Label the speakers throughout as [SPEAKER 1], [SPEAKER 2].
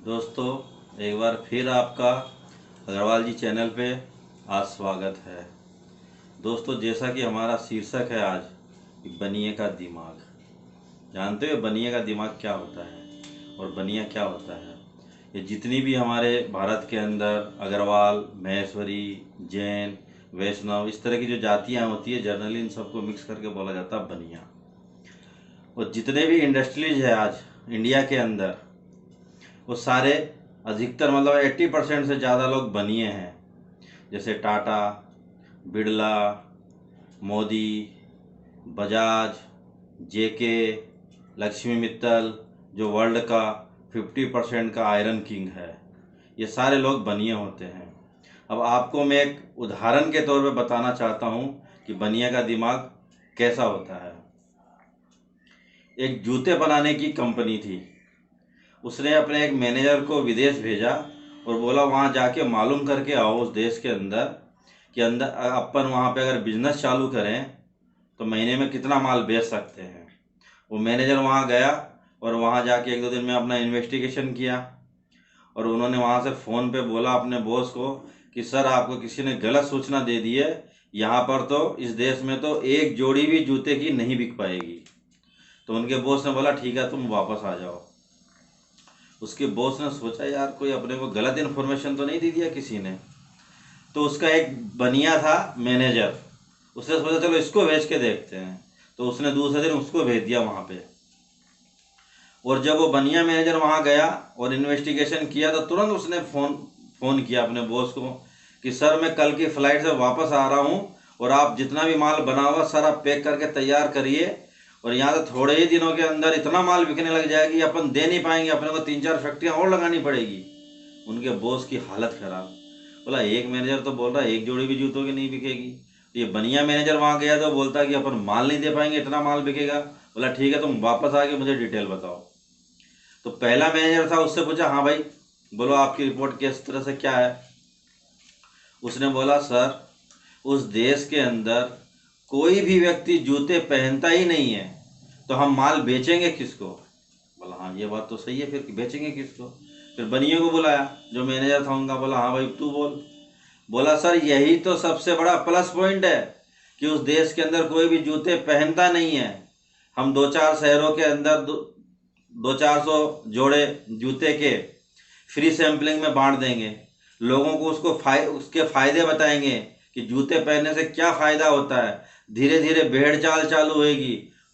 [SPEAKER 1] दोस्तों, एक बार फिर आपका अग्रवाल जी चैनल पे आज स्वागत है। दोस्तों, जैसा कि हमारा शीर्षक है आज कि बनिए का दिमाग। जानते हो बनिए का दिमाग क्या होता है और बनिया क्या होता है? ये जितनी भी हमारे भारत के अंदर अग्रवाल, महेश्वरी, जैन, वैष्णव, इस तरह की जो जातियाँ होती है, जनरली इन सबको मिक्स करके बोला जाता है बनिया। और जितने भी इंडस्ट्रीज है आज इंडिया के अंदर, वो सारे अधिकतर मतलब 80% से ज़्यादा लोग बनिए हैं। जैसे टाटा, बिरला, मोदी, बजाज, जेके, लक्ष्मी मित्तल, जो वर्ल्ड का 50% का आयरन किंग है, ये सारे लोग बनिए होते हैं। अब आपको मैं एक उदाहरण के तौर पे बताना चाहता हूँ कि बनिया का दिमाग कैसा होता है। एक जूते बनाने की कंपनी थी। उसने अपने एक मैनेजर को विदेश भेजा और बोला वहाँ जाके मालूम करके आओ उस देश के अंदर कि अंदर अपन वहाँ पे अगर बिजनेस चालू करें तो महीने में कितना माल बेच सकते हैं। वो मैनेजर वहाँ गया और वहाँ जाके 1-2 दिन में अपना इन्वेस्टिगेशन किया और उन्होंने वहाँ से फ़ोन पे बोला अपने बॉस को कि सर, आपको किसी ने गलत सूचना दे दी है। यहाँ पर तो इस देश में तो एक जोड़ी भी जूते की नहीं बिक पाएगी। तो उनके बॉस ने बोला ठीक है, तुम वापस आ जाओ। उसके बॉस ने सोचा यार, कोई अपने को गलत इन्फॉर्मेशन तो नहीं दे दिया किसी ने। तो उसका एक बनिया था मैनेजर, उसने सोचा चलो इसको भेज के देखते हैं। तो उसने दूसरे दिन उसको भेज दिया वहाँ पे। और जब वो बनिया मैनेजर वहाँ गया और इन्वेस्टिगेशन किया तो तुरंत उसने फ़ोन किया अपने बॉस को कि सर, मैं कल की फ़्लाइट से वापस आ रहा हूँ और आप जितना भी माल बना हुआ सर आप पैक करके तैयार करिए। और यहाँ तो थोड़े ही दिनों के अंदर इतना माल बिकने लग जाएगा कि अपन दे नहीं पाएंगे, अपने को 3-4 फैक्ट्रियाँ और लगानी पड़ेगी। उनके बॉस की हालत खराब। बोला एक मैनेजर तो बोल रहा है एक जोड़ी भी जूतों की नहीं बिकेगी। ये बनिया मैनेजर वहाँ गया तो बोलता कि अपन माल नहीं दे पाएंगे, इतना माल बिकेगा। बोला ठीक है, तुम वापस आके मुझे डिटेल बताओ। तो पहला मैनेजर था, उससे पूछा हाँ भाई बोलो आपकी रिपोर्ट किस तरह से क्या है। उसने बोला सर, उस देश के अंदर कोई भी व्यक्ति जूते पहनता ही नहीं है, तो हम माल बेचेंगे किसको। बोला हाँ ये बात तो सही है, फिर बेचेंगे किसको। फिर बनिए को बुलाया, जो मैनेजर था उनका, बोला हाँ भाई तू बोल। बोला सर, यही तो सबसे बड़ा प्लस पॉइंट है कि उस देश के अंदर कोई भी जूते पहनता नहीं है। हम 2-4 शहरों के अंदर 200-400 जोड़े जूते के फ्री सैम्पलिंग में बांट देंगे। लोगों को उसके फ़ायदे बताएंगे कि जूते पहनने से क्या फ़ायदा होता है। धीरे धीरे भेड़ चाल चालू होएगी,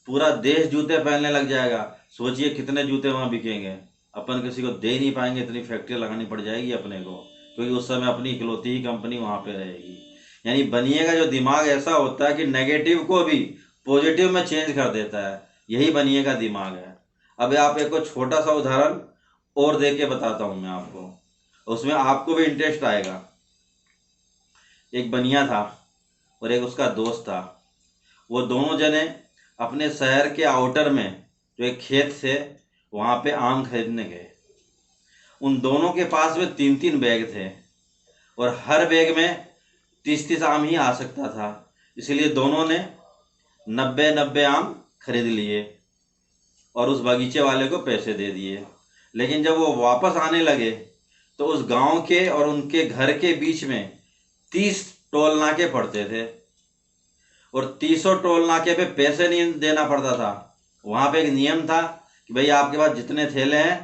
[SPEAKER 1] पूरा देश जूते पहनने लग जाएगा। सोचिए कितने जूते वहाँ बिकेंगे। अपन किसी को दे नहीं पाएंगे, इतनी फैक्ट्रियाँ लगानी पड़ जाएगी अपने को, क्योंकि उस समय अपनी इकलौती ही कंपनी वहाँ पे रहेगी। यानी बनिए का जो दिमाग ऐसा होता है कि नेगेटिव को भी पॉजिटिव में चेंज कर देता है। यही बनिए का दिमाग है। अब आप एक छोटा सा उदाहरण और दे के बताता हूँ मैं आपको, उसमें आपको भी इंटरेस्ट आएगा। एक बनिया था और एक उसका दोस्त था। वो दोनों जने अपने शहर के आउटर में जो एक खेत थे वहाँ पे आम खरीदने गए। उन दोनों के पास में 3-3 बैग थे और हर बैग में 30-30 आम ही आ सकता था। इसलिए दोनों ने 90-90 आम खरीद लिए और उस बगीचे वाले को पैसे दे दिए। लेकिन जब वो वापस आने लगे तो उस गांव के और उनके घर के बीच में 30 टोल नाके पड़ते थे और 30 टोल नाके पे पैसे नहीं देना पड़ता था। वहाँ पे एक नियम था कि भाई आपके पास जितने थैले हैं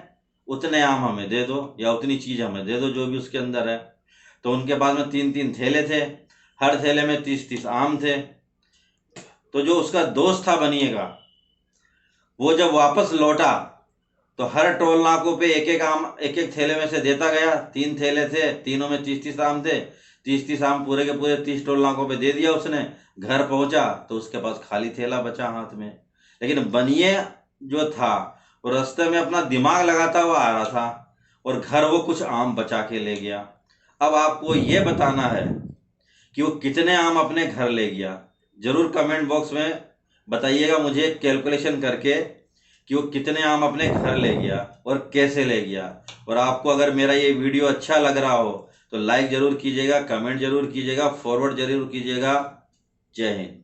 [SPEAKER 1] उतने आम हमें दे दो या उतनी चीज़ हमें दे दो जो भी उसके अंदर है। तो उनके पास में 3-3 थैले थे, हर थैले में 30-30 आम थे। तो जो उसका दोस्त था बनिएगा, वो जब वापस लौटा तो हर टोल नाकों पे एक एक आम एक एक थैले में से देता गया। 3 थैले थे, तीनों में 30-30 आम थे। 30-30 आम पूरे के पूरे 30 टोल नाकों पे दे दिया उसने। घर पहुंचा तो उसके पास खाली थैला बचा हाथ में। लेकिन बनिए जो था वो रास्ते में अपना दिमाग लगाता हुआ आ रहा था और घर वो कुछ आम बचा के ले गया। अब आपको ये बताना है कि वो कितने आम अपने घर ले गया। जरूर कमेंट बॉक्स में बताइएगा मुझे कैलकुलेशन करके कि वो कितने आम अपने घर ले गया और कैसे ले गया। और आपको अगर मेरा ये वीडियो अच्छा लग रहा हो तो लाइक ज़रूर कीजिएगा, कमेंट ज़रूर कीजिएगा, फॉरवर्ड ज़रूर कीजिएगा। जय हिंद।